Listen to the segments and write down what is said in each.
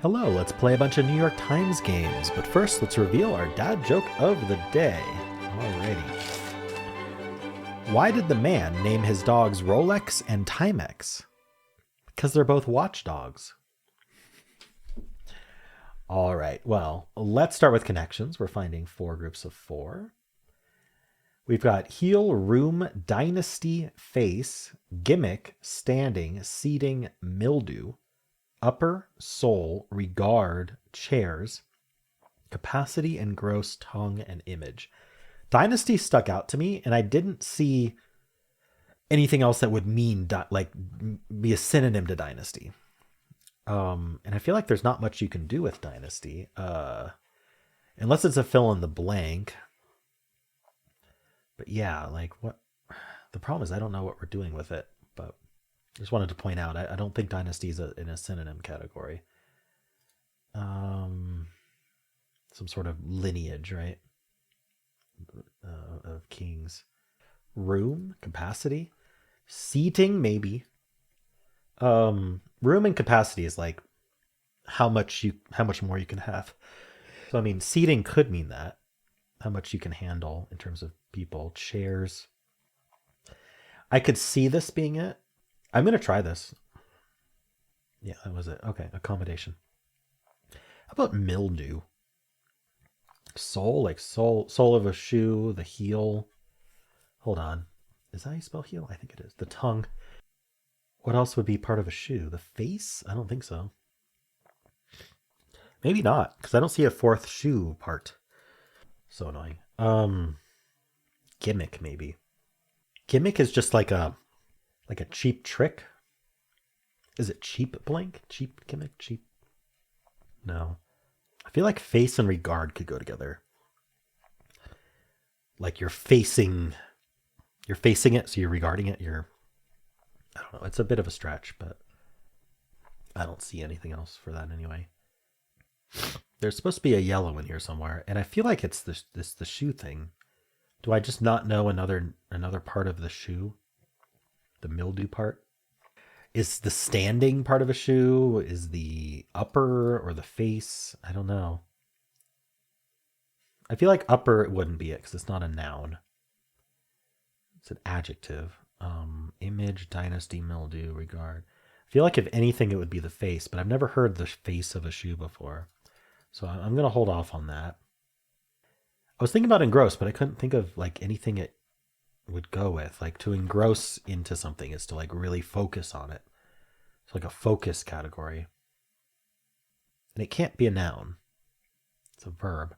Hello, let's play a bunch of New York Times games, but first let's reveal our dad joke of the day. Alrighty. Why did the man name his dogs Rolex and Timex? Because they're both watchdogs. Alright, well, let's start with connections. We're finding 4 groups of 4. We've got heel, room, dynasty, face, gimmick, standing, seating, mildew, upper, soul, regard, chairs, capacity, engross, tongue, and image. Dynasty stuck out to me, and I didn't see anything else that would mean be a synonym to dynasty. And I feel like there's not much you can do with dynasty, unless it's a fill in the blank. But yeah, like what the problem is, I don't know what we're doing with it, but I just wanted to point out, I don't think dynasty is in a synonym category. Some sort of lineage, right? Of kings. Room, capacity, seating, maybe. Room and capacity is like how much more you can have. So I mean, seating could mean that, how much you can handle in terms of people. Chairs, I could see this being it. I'm gonna try this. Yeah, that was it. Okay, accommodation. How about mildew? Sole, like sole of a shoe, the heel. Hold on. Is that how you spell heel? I think it is. The tongue. What else would be part of a shoe? The face? I don't think so. Maybe not, because I don't see a 4th shoe part. So annoying. Gimmick, maybe. Gimmick is just like a cheap trick. Is it cheap blank? Cheap gimmick? Cheap? No. I feel like face and regard could go together. Like you're facing it, so you're regarding it. I don't know. It's a bit of a stretch, but I don't see anything else for that anyway. There's supposed to be a yellow in here somewhere, and I feel like it's the shoe thing. Do I just not know another part of the shoe? The mildew part? Is the standing part of a shoe? Is the upper or the face? I don't know. I feel like upper wouldn't be it because it's not a noun. It's an adjective. Image, dynasty, mildew, regard. I feel like if anything, it would be the face, but I've never heard the face of a shoe before. So I'm going to hold off on that. I was thinking about engross, but I couldn't think of like anything it would go with. Like to engross into something is to like really focus on it. It's like a focus category. And it can't be a noun. It's a verb.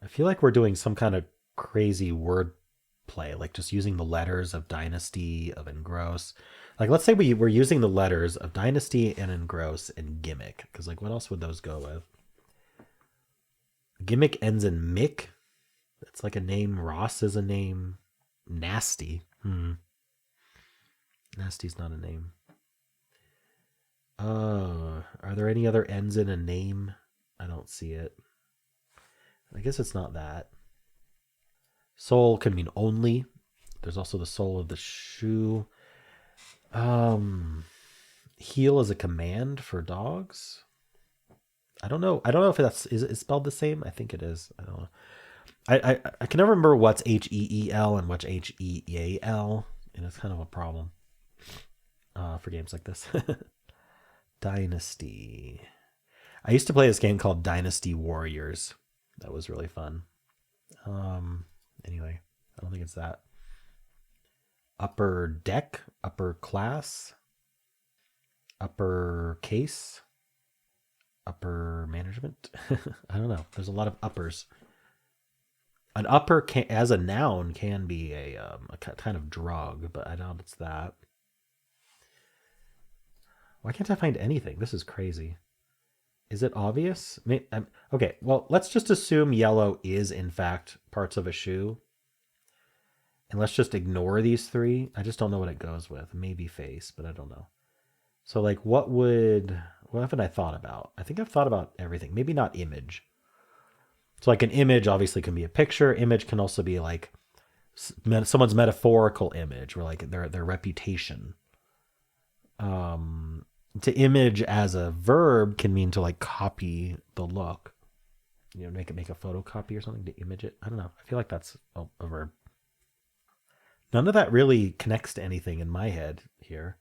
I feel like we're doing some kind of crazy word play, like just using the letters of dynasty, of engross. Like let's say we're using the letters of dynasty and engross and gimmick, because like what else would those go with? Gimmick ends in mick. It's like a name. Ross is a name. Nasty. Nasty's not a name. Are there any other ends in a name? I don't see it. I guess it's not that. Sole can mean only. There's also the sole of the shoe. Heel is a command for dogs. I don't know. I don't know if is it spelled the same. I think it is. I don't know. I can never remember what's HEEL and what's HEAL, and it's kind of a problem for games like this. Dynasty. I used to play this game called Dynasty Warriors. That was really fun. Anyway, I don't think it's that. Upper deck, upper class, upper case, upper management. I don't know. There's a lot of uppers. An upper as a noun can be a kind of drug, but I doubt it's that. Why can't I find anything? This is crazy. Is it obvious? Okay, well, let's just assume yellow is in fact parts of a shoe. And let's just ignore these 3. I just don't know what it goes with. Maybe face, but I don't know. So like what haven't I thought about? I think I've thought about everything. Maybe not image. So like an image obviously can be a picture. Image can also be like someone's metaphorical image or like their reputation. To image as a verb can mean to like copy the look. You know, make a photocopy or something to image it. I don't know. I feel like that's a verb. None of that really connects to anything in my head here.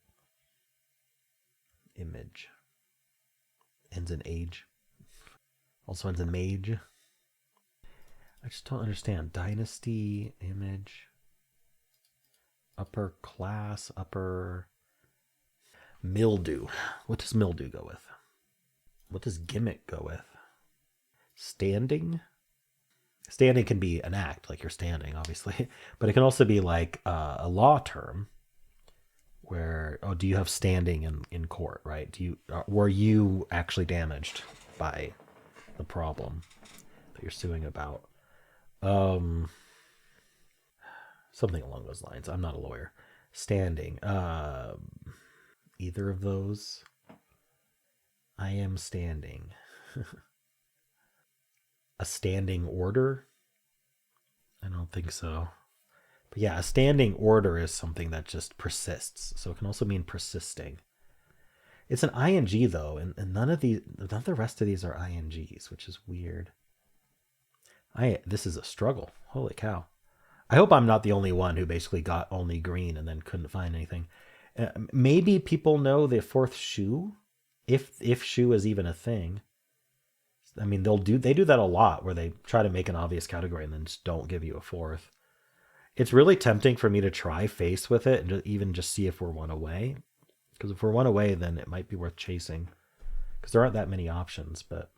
Image. Ends in age. Also ends in mage. I just don't understand. Dynasty, image, upper class, upper mildew. What does mildew go with? What does gimmick go with? Standing? Standing can be an act, like you're standing, obviously, but it can also be like a law term where, oh, do you have standing in court, right? Were you actually damaged by the problem that you're suing about? Something along those lines. I'm not a lawyer. Standing. Either of those. I am standing. A standing order? I don't think so. But yeah, a standing order is something that just persists. So it can also mean persisting. It's an ing though, and none of the rest of these are ings, which is weird. This is a struggle. Holy cow. I hope I'm not the only one who basically got only green and then couldn't find anything. Maybe people know the fourth shoe, if shoe is even a thing. I mean, they do that a lot where they try to make an obvious category and then just don't give you a fourth. It's really tempting for me to try face with it and even just see if we're one away. Because if we're one away, then it might be worth chasing. Because there aren't that many options, but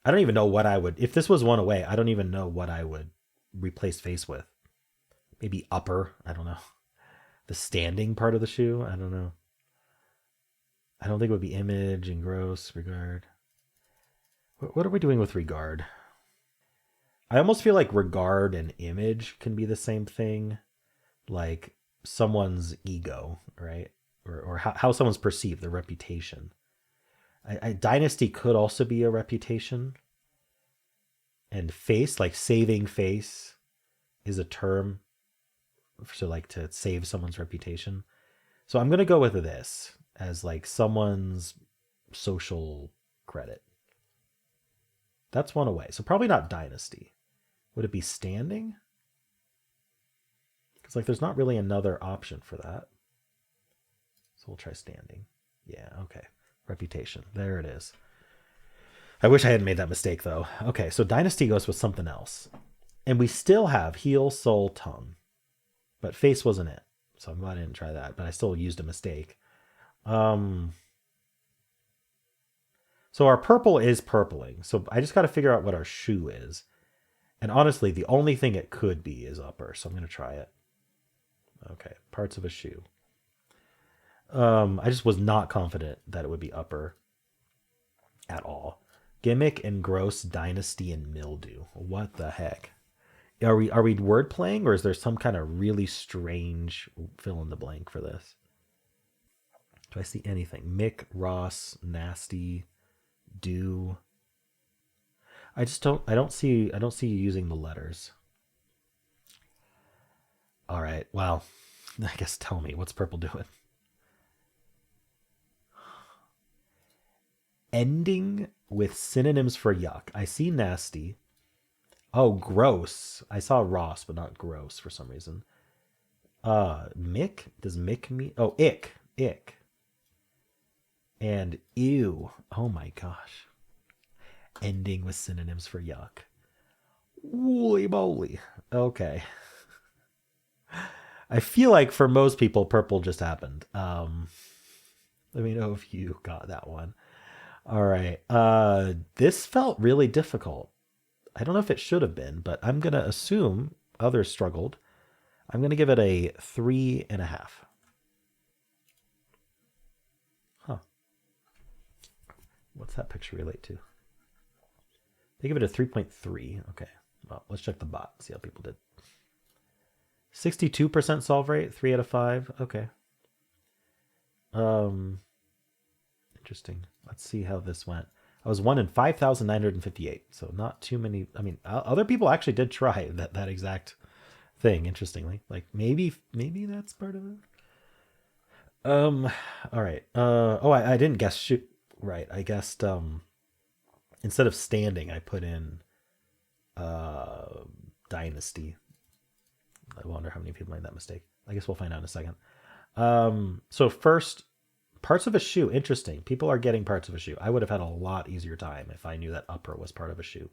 I don't even know what I would, if this was one away, I don't even know what I would replace face with. Maybe upper, I don't know. The standing part of the shoe, I don't know. I don't think it would be image, engross, regard. What are we doing with regard? I almost feel like regard and image can be the same thing. Like someone's ego, right? Or how someone's perceived, their reputation. Dynasty could also be a reputation. And face, like saving face, is a term. So like to save someone's reputation. So I'm going to go with this as like someone's social credit. That's one away. So probably not dynasty. Would it be standing? Because like there's not really another option for that. So we'll try standing. Yeah, okay. Reputation. There it is. I wish I hadn't made that mistake though. Okay, so dynasty goes with something else. And we still have heel, soul, tongue. But face wasn't it. So I'm glad I didn't try that. But I still used a mistake. So our purple is purpling. So I just got to figure out what our shoe is. And honestly, the only thing it could be is upper. So I'm going to try it. Okay, parts of a shoe. I just was not confident that it would be upper at all. Gimmick, engross, dynasty, and mildew. What the heck? Are we word playing, or is there some kind of really strange fill in the blank for this? Do I see anything? Mick, Ross, nasty, do. I don't see you using the letters. All right. Well, I guess tell me, what's purple doing? Ending with synonyms for yuck. I see nasty. Oh, gross. I saw Ross, but not gross for some reason. Mick? Does Mick mean? Oh, ick. Ick. And ew. Oh my gosh. Ending with synonyms for yuck. Holy moly. Okay. I feel like for most people, purple just happened. Let me know if you got that one. All right. This felt really difficult. I don't know if it should have been, but I'm going to assume others struggled. I'm going to give it a 3.5. Huh. What's that picture relate to? They give it a 3.3. Okay. Well, let's check the bot, see how people did. 62% solve rate, 3 out of 5. Okay. Interesting. Let's see how this went. I was 1 in 5,958, so not too many. I mean, other people actually did try that exact thing. Interestingly, like maybe that's part of it. Um, all right. Oh, I didn't guess shoot right. I guessed instead of standing, I put in uh dynasty. I wonder how many people made that mistake. I guess we'll find out in a second. So first, parts of a shoe. Interesting. People are getting parts of a shoe. I would have had a lot easier time if I knew that upper was part of a shoe.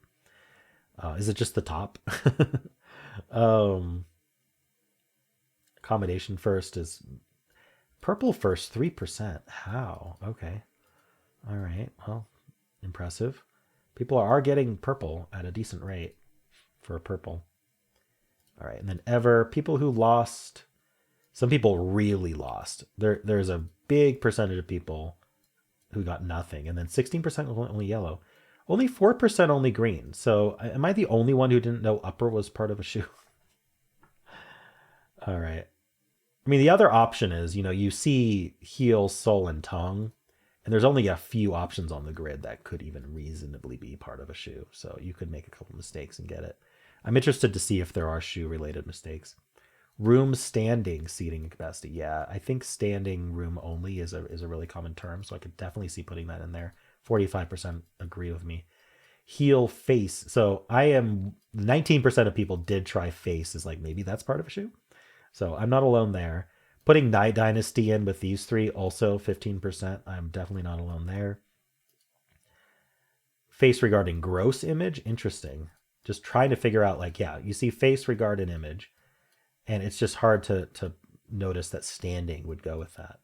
Is it just the top? um, accommodation first is purple first, 3%. How? Okay. All right. Well, impressive. People are getting purple at a decent rate for a purple. All right. And then ever, people who lost, some people really lost. There's a big percentage of people who got nothing. And then 16% only yellow. Only 4% only green. So am I the only one who didn't know upper was part of a shoe? All right. I mean, the other option is, you see heel, sole, and tongue, and there's only a few options on the grid that could even reasonably be part of a shoe. So you could make a couple mistakes and get it. I'm interested to see if there are shoe related mistakes. Room standing seating capacity. Yeah, I think standing room only is a really common term, so I could definitely see putting that in there. 45% agree with me. Heel face. So I am 19% of people did try face is like maybe that's part of a shoe. So I'm not alone there. Putting Night Dynasty in with these three, also 15%. I'm definitely not alone there. Face regarding gross image, interesting. Just trying to figure out, like, yeah, you see face regard an image, and it's just hard to notice that standing would go with that.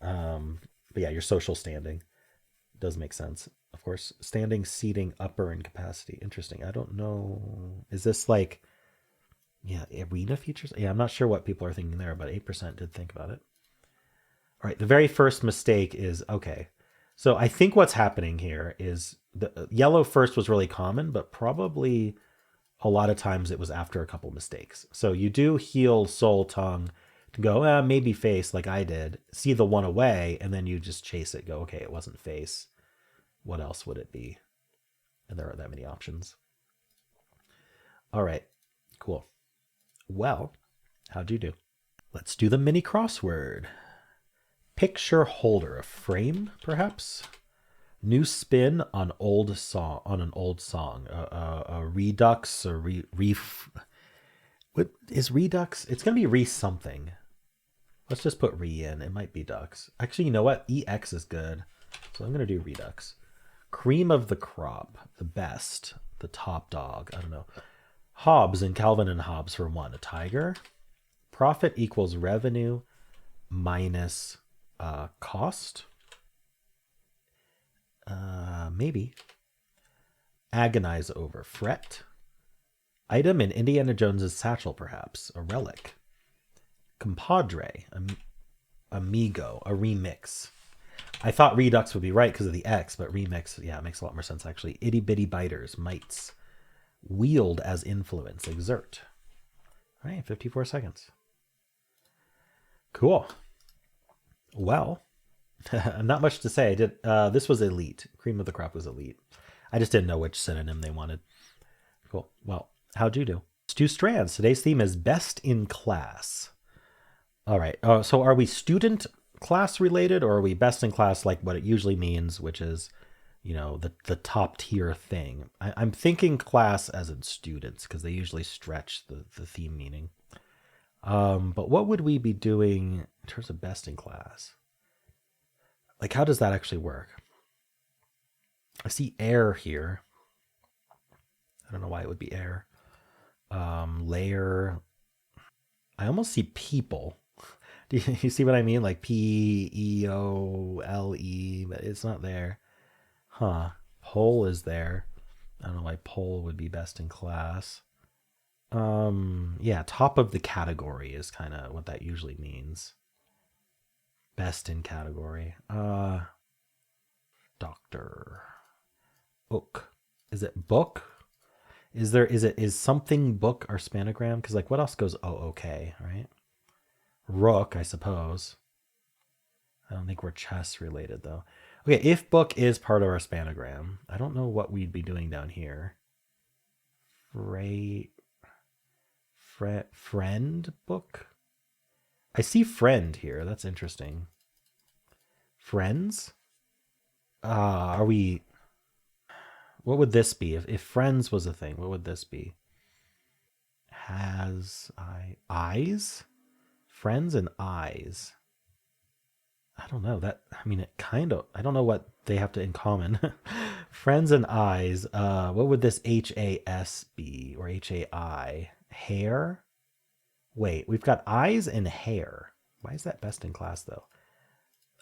But yeah, your social standing does make sense, of course. Standing, seating, upper, and capacity. Interesting. I don't know. Is this like, yeah, arena features? Yeah, I'm not sure what people are thinking there, but 8% did think about it. All right, the very first mistake is okay. So I think what's happening here is the yellow first was really common, but probably a lot of times it was after a couple mistakes. So you do heel, soul, tongue to go, maybe face, like I did, see the one away, and then you just chase it, go, okay, it wasn't face. What else would it be? And there aren't that many options. All right, cool. Well, how'd you do? Let's do the mini crossword. Picture holder, a frame, perhaps? New spin on an old song. A redux or what is redux? It's gonna be re something. Let's just put re in. It might be dux. Actually, you know what? EX is good. So I'm gonna do redux. Cream of the crop, the best, the top dog. I don't know. Hobbes and Calvin and Hobbes for one. A tiger. Profit equals revenue minus cost. Maybe. Agonize over. Fret. Item in Indiana Jones's satchel, perhaps. A relic. Compadre. Amigo. A remix. I thought Redux would be right because of the X, but remix, yeah, it makes a lot more sense actually. Itty bitty biters. Mites. Wield as influence. Exert. All right, 54 seconds. Cool. Well, not much to say. This was elite. Cream of the crop was elite. I just didn't know which synonym they wanted. Cool. Well, how'd you do? Let's do strands. Today's theme is best in class. All right. So are we student class related, or are we best in class like what it usually means, which is, the top tier thing? I'm thinking class as in students because they usually stretch the theme meaning. But what would we be doing in terms of best in class? Like, how does that actually work? I see air here. I don't know why it would be air. Layer. I almost see people. Do you see what I mean? Like PEOLE, but it's not there. Huh. Pole is there. I don't know why pole would be best in class. Yeah, top of the category is kind of what that usually means. Best in category. Doctor. Book. Is it book? Is something book our spanogram? Because like what else goes okay, right? Rook, I suppose. I don't think we're chess related though. Okay, if book is part of our spanogram, I don't know what we'd be doing down here. Friend book? I see friend here. That's interesting. Friends? Are we... What would this be? If friends was a thing, what would this be? Has eyes? Friends and eyes. I don't know. That, I mean, it kind of, I don't know what they have to in common. Friends and eyes. What would this HAS be, or HAI? Hair? Wait, we've got eyes and hair. Why is that best in class though?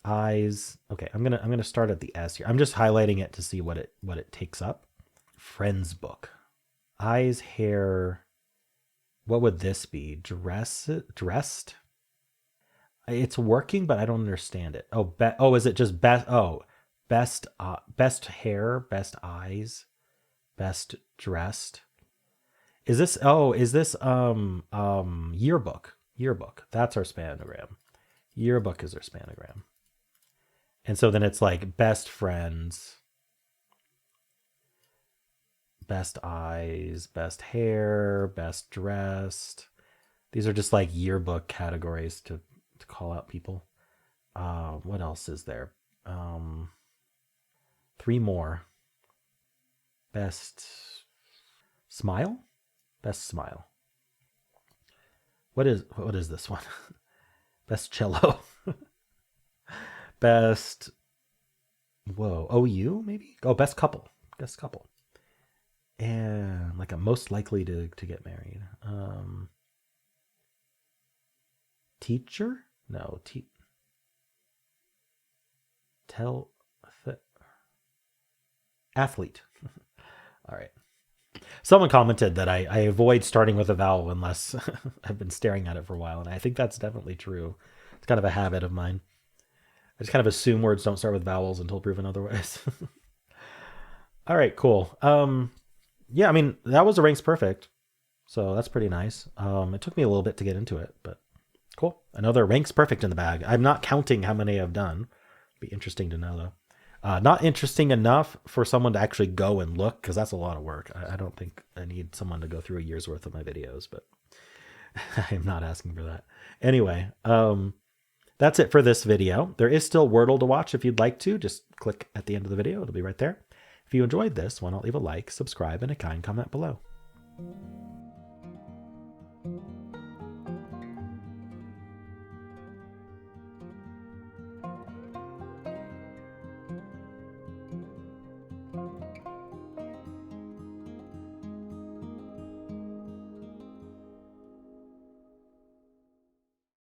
Eyes. Okay, I'm gonna start at the S here. I'm just highlighting it to see what it takes up. Friends book. Eyes, hair. What would this be? Dressed? It's working, but I don't understand it. Oh, is it just best? Oh, best hair, best eyes, best dressed. Is this? Oh, is this yearbook? Yearbook. That's our spanogram. Yearbook is our spanogram. And so then it's like best friends, best eyes, best hair, best dressed. These are just like yearbook categories to call out people. What else is there? Three more. Best smile? Best smile. What is this one? Best cello. Best, whoa, OU maybe? Oh, best couple. Best couple. And like a most likely to get married. Teacher? No, tell athlete. All right. Someone commented that I avoid starting with a vowel unless I've been staring at it for a while, and I think that's definitely true. It's kind of a habit of mine. I just kind of assume words don't start with vowels until proven otherwise. All right, cool. Yeah, I mean, that was a ranks perfect, so that's pretty nice. It took me a little bit to get into it, but cool. Another ranks perfect in the bag. I'm not counting how many I've done. Be interesting to know though. Not interesting enough for someone to actually go and look, because that's a lot of work. I don't think I need someone to go through a year's worth of my videos, but I am not asking for that. Anyway, that's it for this video. There is still Wordle to watch if you'd like to. Just click at the end of the video. It'll be right there. If you enjoyed this, why not leave a like, subscribe, and a kind comment below.